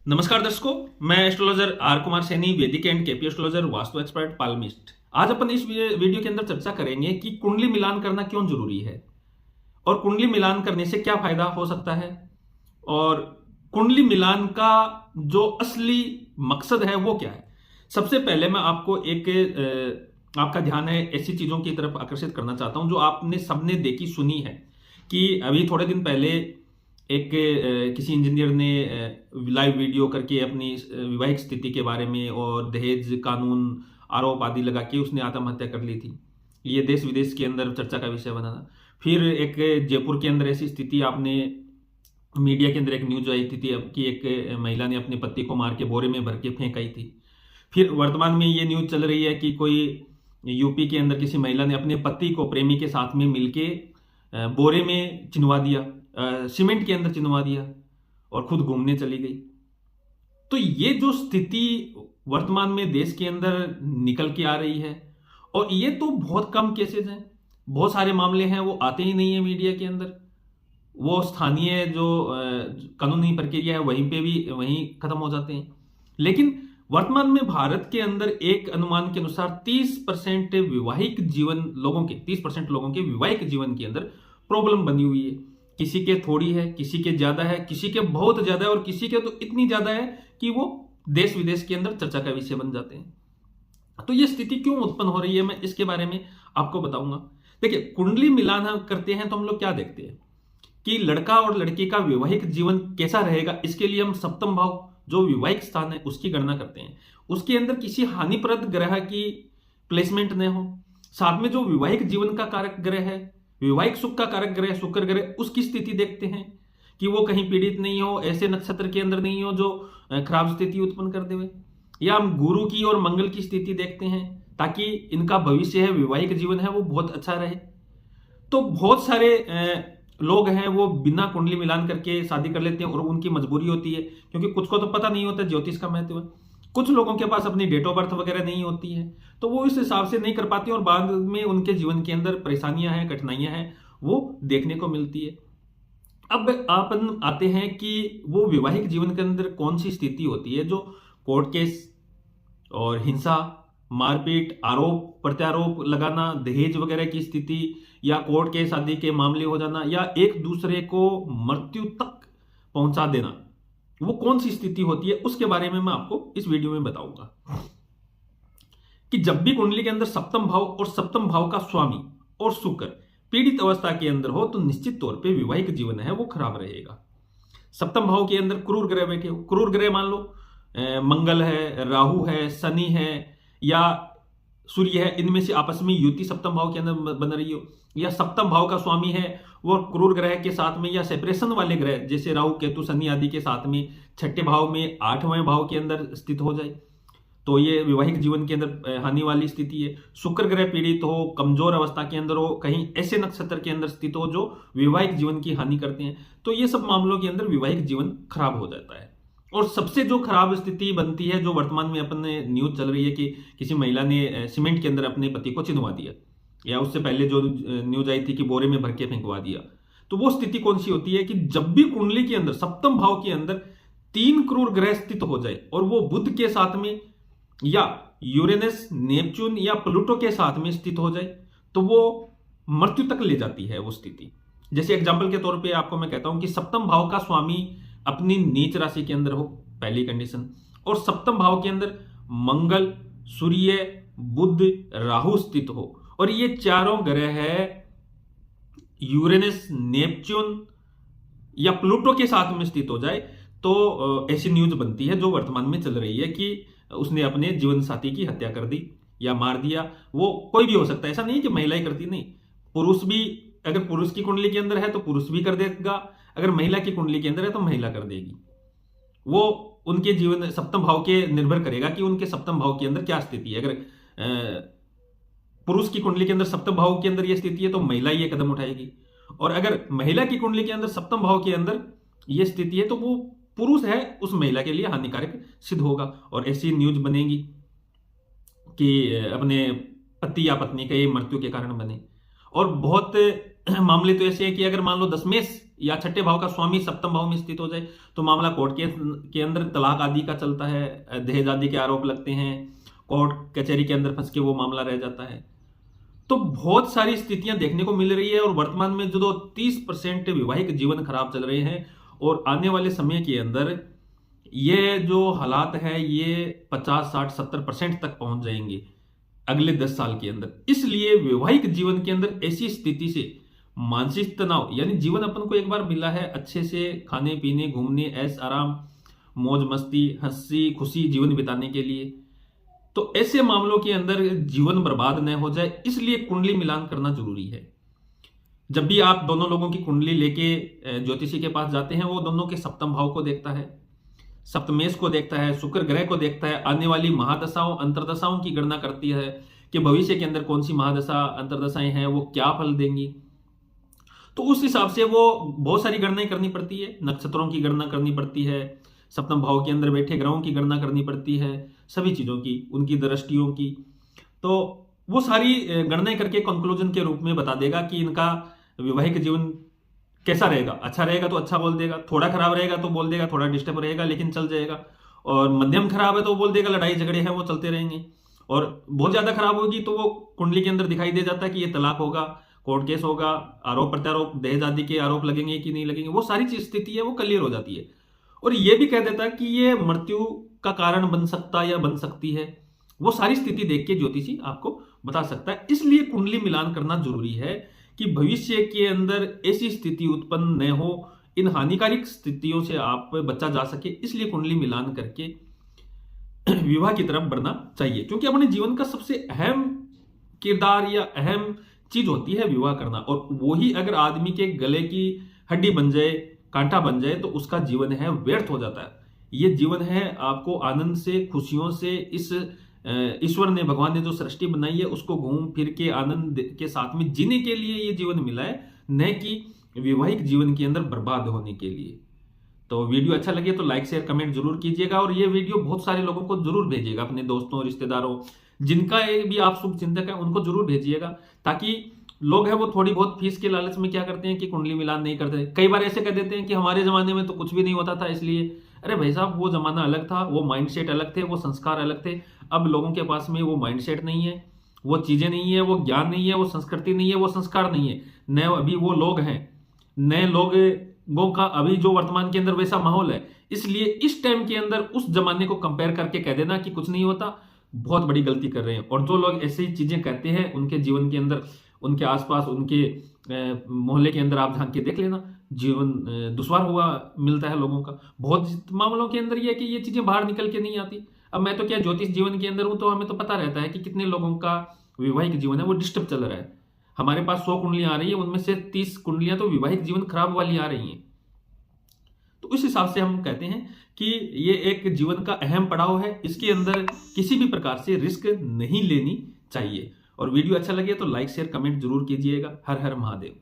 नमस्कार दर्शकों, मैं astrologer are Kumar Saini, Vedic and KP astrologer, vastu expert, palmist. आज अपन इस वीडियो के अंदर चर्चा करेंगे कि कुंडली मिलान करना क्यों जरूरी है और कुंडली मिलान करने से क्या फायदा हो सकता है और कुंडली मिलान का जो असली मकसद है वो क्या है। सबसे पहले मैं आपको आपका ध्यान है ऐसी चीजों की तरफ आकर्षित करना चाहता हूं जो आपने सबने देखी सुनी है कि अभी थोड़े दिन पहले एक किसी इंजीनियर ने लाइव वीडियो करके अपनी वैवाहिक स्थिति के बारे में और दहेज कानून आरोप आदि लगा के उसने आत्महत्या कर ली थी। ये देश विदेश के अंदर चर्चा का विषय बना था। फिर एक जयपुर के अंदर ऐसी स्थिति आपने मीडिया के अंदर एक न्यूज आई थी अब कि एक महिला ने अपने पति को मार के बोरे में भर के फेंक आई थी। फिर वर्तमान में ये न्यूज चल रही है कि कोई यूपी के अंदर किसी महिला ने अपने पति को प्रेमी के साथ में मिलके बोरे में चिनवा दिया, सीमेंट के अंदर चिनवा दिया और खुद घूमने चली गई। तो ये जो स्थिति वर्तमान में देश के अंदर निकल के आ रही है, और ये तो बहुत कम केसेस हैं, बहुत सारे मामले हैं वो आते ही नहीं है मीडिया के अंदर। वो स्थानीय जो कानूनी प्रक्रिया है वहीं पे भी वहीं खत्म हो जाते हैं। लेकिन वर्तमान में भारत के अंदर एक अनुमान के अनुसार 30% विवाहिक जीवन लोगों के 30% लोगों के विवाहिक जीवन के अंदर प्रॉब्लम बनी हुई है। किसी के थोड़ी है, किसी के ज्यादा है, किसी के बहुत ज्यादा है और किसी के तो इतनी ज्यादा है कि वो देश विदेश के अंदर चर्चा का विषय बन जाते हैं। तो ये स्थिति क्यों उत्पन्न हो रही है मैं इसके बारे में आपको बताऊंगा। देखिए, कुंडली मिलान हम करते हैं तो हम लोग क्या देखते हैं कि लड़का और लड़की का वैवाहिक जीवन कैसा रहेगा। इसके लिए हम सप्तम भाव जो विवाहिक स्थान है उसकी गणना करते हैं। उसके अंदर किसी हानिप्रद ग्रह की प्लेसमेंट न हो, साथ में जो विवाहिक जीवन का कारक ग्रह है, विवाहिक सुख का कारक ग्रह शुक्र ग्रह, उसकी स्थिति देखते हैं कि वो कहीं पीड़ित नहीं हो, ऐसे नक्षत्र के अंदर नहीं हो जो खराब स्थिति उत्पन्न कर देवे। या हम गुरु की और मंगल की स्थिति देखते हैं ताकि इनका भविष्य है, वैवाहिक जीवन है वो बहुत अच्छा रहे। तो बहुत सारे लोग हैं वो बिना कुंडली मिलान करके शादी कर लेते हैं और उनकी मजबूरी होती है क्योंकि कुछ को तो पता नहीं होता ज्योतिष का महत्व है। कुछ लोगों के पास अपनी डेट ऑफ बर्थ वगैरह नहीं होती है तो वो इस हिसाब से नहीं कर पाते और बाद में उनके जीवन के अंदर परेशानियां हैं, कठिनाइयां हैं वो देखने को मिलती है। अब अपन आते हैं कि वो वैवाहिक जीवन के अंदर कौन सी स्थिति होती है जो कोर्ट केस और हिंसा, मारपीट, आरोप प्रत्यारोप लगाना, दहेज वगैरह की स्थिति या कोर्ट केस आदि के मामले हो जाना या एक दूसरे को मृत्यु तक पहुंचा देना, वो कौन सी स्थिति होती है उसके बारे में मैं आपको इस वीडियो में बताऊंगा। कि जब भी कुंडली के अंदर सप्तम भाव और सप्तम भाव का स्वामी और शुक्र पीड़ित अवस्था के अंदर हो तो निश्चित तौर पे वैवाहिक जीवन है वो खराब रहेगा। सप्तम भाव के अंदर क्रूर ग्रह बैठे हो, क्रूर ग्रह मान लो मंगल है, राहु है, शनि है या सूर्य है, इनमें से आपस में युति सप्तम भाव के अंदर बन रही हो, या सप्तम भाव का स्वामी है वो क्रूर ग्रह के साथ में या सेपरेशन वाले ग्रह जैसे राहु, केतु, शनि आदि के साथ में छठे भाव में, आठवें भाव के अंदर स्थित हो जाए तो ये वैवाहिक जीवन के अंदर हानि वाली स्थिति है। शुक्र ग्रह पीड़ित हो, कमजोर अवस्था के अंदर हो, कहीं ऐसे नक्षत्र के अंदर स्थित हो जो वैवाहिक जीवन की हानि करते हैं, तो ये सब मामलों के अंदर वैवाहिक जीवन खराब हो जाता है। और सबसे जो खराब स्थिति बनती है जो वर्तमान में अपन ने न्यूज चल रही है कि किसी महिला ने सीमेंट के अंदर अपने पति को चिनवा दिया, या उससे पहले जो न्यूज आई थी कि बोरे में भर के फेंकवा दिया। तो वो स्थिति कौन सी होती है कि जब भी कुंडली के अंदर सप्तम भाव के अंदर 3 क्रूर ग्रह स्थित हो जाए और वो बुध के साथ में या यूरेनस, नेपच्यून या प्लूटो के साथ में स्थित हो जाए तो वो मृत्यु तक ले जाती है वो स्थिति। जैसे एग्जाम्पल के तौर पे आपको मैं कहता हूं कि सप्तम भाव का स्वामी अपनी नीच राशि के अंदर हो, पहली कंडीशन, और सप्तम भाव के अंदर मंगल, सूर्य, बुध, राहु स्थित हो और ये चारों ग्रह है यूरेनस, नेपच्यून या प्लूटो के साथ में स्थित हो जाए तो ऐसी न्यूज बनती है जो वर्तमान में चल रही है कि उसने अपने जीवन साथी की हत्या कर दी या मार दिया। वो कोई भी हो सकता है, ऐसा नहीं कि महिला ही करती, नहीं, पुरुष भी, अगर पुरुष की कुंडली के अंदर है तो पुरुष भी कर देगा, अगर महिला की कुंडली के अंदर है तो महिला कर देगी। वो उनके जीवन सप्तम भाव के निर्भर करेगा कि उनके सप्तम भाव के अंदर क्या स्थिति है। अगर पुरुष की कुंडली के अंदर सप्तम भाव के अंदर यह स्थिति है तो महिला ये कदम उठाएगी, और अगर महिला की कुंडली के अंदर सप्तम भाव के अंदर यह स्थिति है तो वो पुरुष है उस महिला के लिए हानिकारक सिद्ध होगा। और ऐसी न्यूज बनेगी कि अपने पति या पत्नी के मृत्यु के कारण बने। और बहुत मामले तो ऐसे है कि अगर मान लो दशमेश या छठे भाव का स्वामी सप्तम भाव में स्थित हो जाए तो मामला कोर्ट के अंदर तलाक आदि का चलता है, दहेज आदि के आरोप लगते हैं, कोर्ट कचहरी के अंदर फंस के वो मामला रह जाता है। तो बहुत सारी स्थितियां देखने को मिल रही है और वर्तमान में जो 30% वैवाहिक जीवन खराब चल रहे हैं और आने वाले समय के अंदर ये जो हालात है ये 50, 60, 70% तक पहुंच जाएंगे अगले 10 साल के अंदर। इसलिए वैवाहिक जीवन के अंदर ऐसी स्थिति से मानसिक तनाव, यानी जीवन अपन को एक बार मिला है अच्छे से खाने पीने घूमने ऐश आराम मौज मस्ती हंसी खुशी जीवन बिताने के लिए, तो ऐसे मामलों के अंदर जीवन बर्बाद न हो जाए इसलिए कुंडली मिलान करना जरूरी है। जब भी आप दोनों लोगों की कुंडली लेके ज्योतिषी के पास जाते हैं वो दोनों के सप्तम भाव को देखता है, सप्तमेश को देखता है, शुक्र ग्रह को देखता है, आने वाली महादशाओं अंतरदशाओं की गणना करती है कि भविष्य के अंदर कौन सी महादशा अंतरदशाएं हैं वो क्या फल देंगी। तो उस हिसाब से वो बहुत सारी गणनाएं करनी पड़ती है, नक्षत्रों की गणना करनी पड़ती है, सप्तम भाव के अंदर बैठे ग्रहों की गणना करनी पड़ती है, सभी चीजों की, उनकी दृष्टियों की। तो वो सारी गणनाएं करके कंक्लूजन के रूप में बता देगा कि इनका वैवाहिक जीवन कैसा रहेगा। अच्छा रहेगा तो अच्छा बोल देगा, थोड़ा खराब रहेगा तो बोल देगा थोड़ा डिस्टर्ब रहेगा लेकिन चल जाएगा, और मध्यम खराब है तो बोल देगा लड़ाई झगड़े हैं वो चलते रहेंगे, और बहुत ज्यादा खराब होगी तो वो कुंडली के अंदर दिखाई दे जाता है कि ये तलाक होगा, कोर्ट केस होगा, आरोप प्रत्यारोप दहेज आदि के आरोप लगेंगे कि नहीं लगेंगे, वो सारी चीज स्थिति है वो क्लियर हो जाती है। और ये भी कह देता है कि ये मृत्यु का कारण बन सकता या बन सकती है, वो सारी स्थिति देख के ज्योतिषी आपको बता सकता है। इसलिए कुंडली मिलान करना जरूरी है कि भविष्य के अंदर ऐसी स्थिति उत्पन्न न हो, इन हानिकारक स्थितियों से आप बचा जा सके, इसलिए कुंडली मिलान करके विवाह की तरफ बढ़ना चाहिए। क्योंकि अपने जीवन का सबसे अहम किरदार या अहम चीज होती है विवाह करना, और वही अगर आदमी के गले की हड्डी बन जाए, कांटा बन जाए तो उसका जीवन है व्यर्थ हो जाता है। ये जीवन है आपको आनंद से खुशियों से, इस ईश्वर ने भगवान ने जो सृष्टि बनाई है उसको घूम फिर के आनंद के साथ में जीने के लिए ये जीवन मिला है, न कि वैवाहिक जीवन के अंदर बर्बाद होने के लिए। तो वीडियो अच्छा लगे तो लाइक शेयर कमेंट जरूर कीजिएगा, और ये वीडियो बहुत सारे लोगों को जरूर भेजिएगा, अपने दोस्तों रिश्तेदारों जिनका भी आप शुभ चिंतक है उनको जरूर भेजिएगा, ताकि लोग हैं वो थोड़ी बहुत फीस के लालच में क्या करते हैं कि कुंडली मिलान नहीं करते। कई बार ऐसे कह देते हैं कि हमारे जमाने में तो कुछ भी नहीं होता था इसलिए। अरे भाई साहब, वो जमाना अलग था, वो माइंडसेट अलग थे, वो संस्कार अलग थे। अब लोगों के पास में वो माइंडसेट नहीं है, वो चीजें नहीं है, वो ज्ञान नहीं है, वो संस्कृति नहीं है, वो संस्कार नहीं है, नए अभी वो लोग हैं, नए लोगों का अभी जो वर्तमान के अंदर वैसा माहौल है। इसलिए इस टाइम के अंदर उस जमाने को कंपेयर करके कह देना कि कुछ नहीं होता, बहुत बड़ी गलती कर रहे हैं। और जो लोग ऐसी चीजें कहते हैं उनके जीवन के अंदर, उनके आसपास, उनके मोहल्ले के अंदर आप झांक के देख लेना, जीवन दुश्वार हुआ मिलता है लोगों का। बहुत मामलों के अंदर ये है कि ये चीजें बाहर निकल के नहीं आती। अब मैं तो क्या ज्योतिष जीवन के अंदर हूं, तो हमें तो पता रहता है कि कितने लोगों का वैवाहिक जीवन है वो डिस्टर्ब चल रहा है। हमारे पास 100 कुंडलियां आ रही है, उनमें से 30 कुंडलियां तो वैवाहिक जीवन खराब वाली आ रही हैं। तो उस हिसाब से हम कहते हैं कि ये एक जीवन का अहम पड़ाव है, इसके अंदर किसी भी प्रकार से रिस्क नहीं लेनी चाहिए। और वीडियो अच्छा लगे तो लाइक शेयर कमेंट जरूर कीजिएगा। हर हर महादेव।